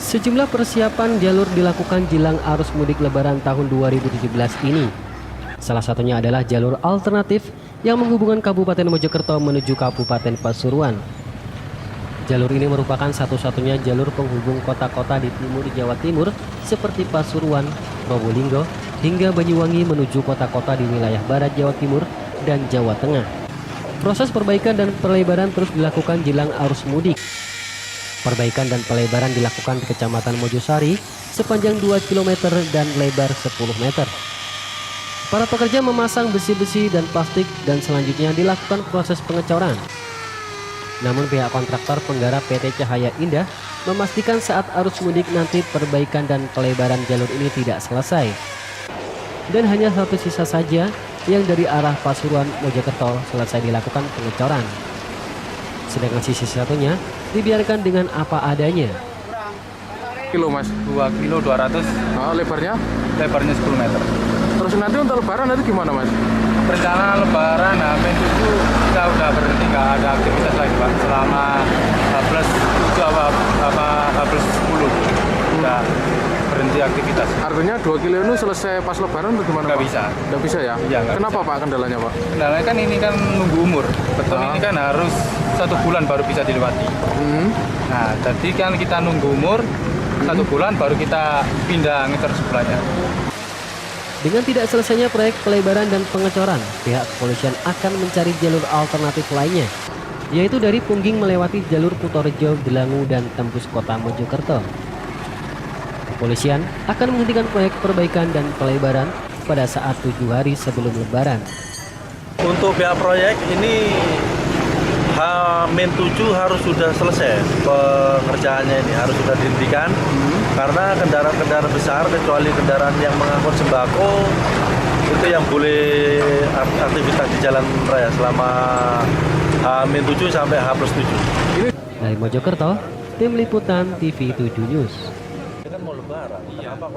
Sejumlah persiapan jalur dilakukan jelang arus mudik Lebaran tahun 2017 ini. Salah satunya adalah jalur alternatif yang menghubungkan Kabupaten Mojokerto menuju Kabupaten Pasuruan. Jalur ini merupakan satu-satunya jalur penghubung kota-kota di timur Jawa Timur seperti Pasuruan, Probolinggo, hingga Banyuwangi menuju kota-kota di wilayah Barat Jawa Timur dan Jawa Tengah. Proses perbaikan dan pelebaran terus dilakukan jelang arus mudik. Perbaikan dan pelebaran dilakukan di Kecamatan Mojosari sepanjang 2 km dan lebar 10 meter. Para pekerja memasang besi-besi dan plastik dan selanjutnya dilakukan proses pengecoran. Namun pihak kontraktor penggarap PT Cahaya Indah memastikan saat arus mudik nanti perbaikan dan pelebaran jalur ini tidak selesai. Dan hanya satu sisa saja yang dari arah Pasuruan Mojokerto selesai dilakukan pengecoran. Sedangkan sisi satunya dibiarkan dengan apa adanya. Kilo mas? 2 kilo 200. Lebarnya? Lebarnya 10 meter. Terus nanti untuk lebaran nanti gimana mas? Rencana lebaran H-7 kita udah berhenti, nggak ada aktivitas lagi Pak. Selama H+7 apa H+10 udah berhenti aktivitas. Artinya 2 kilo ini selesai pas lebaran atau gimana? Nggak Pak? bisa. Nggak bisa ya? Iya, nggak Kenapa bisa. Pak kendalanya Pak? Kendalanya kan ini kan nunggu umur. Beton ini kan harus 1 bulan baru bisa dilewati. Nah, jadi kan kita nunggu umur 1 bulan baru kita pindah ngeter sebelahnya. Dengan tidak selesainya proyek pelebaran dan pengecoran, pihak kepolisian akan mencari jalur alternatif lainnya, yaitu dari Pungging melewati jalur Kutorejo, Delangu, dan tembus kota Mojokerto. Kepolisian akan menghentikan proyek perbaikan dan pelebaran pada saat 7 hari sebelum Lebaran. Untuk pihak proyek ini H-7 harus sudah selesai pengerjaannya, ini harus sudah dihentikan karena kendaraan-kendaraan besar kecuali kendaraan yang mengangkut sembako itu yang boleh aktivitas di jalan raya selama H-7 sampai H+7. Dari Mojokerto, Tim Liputan TV 7 News. Kan mau lebaran.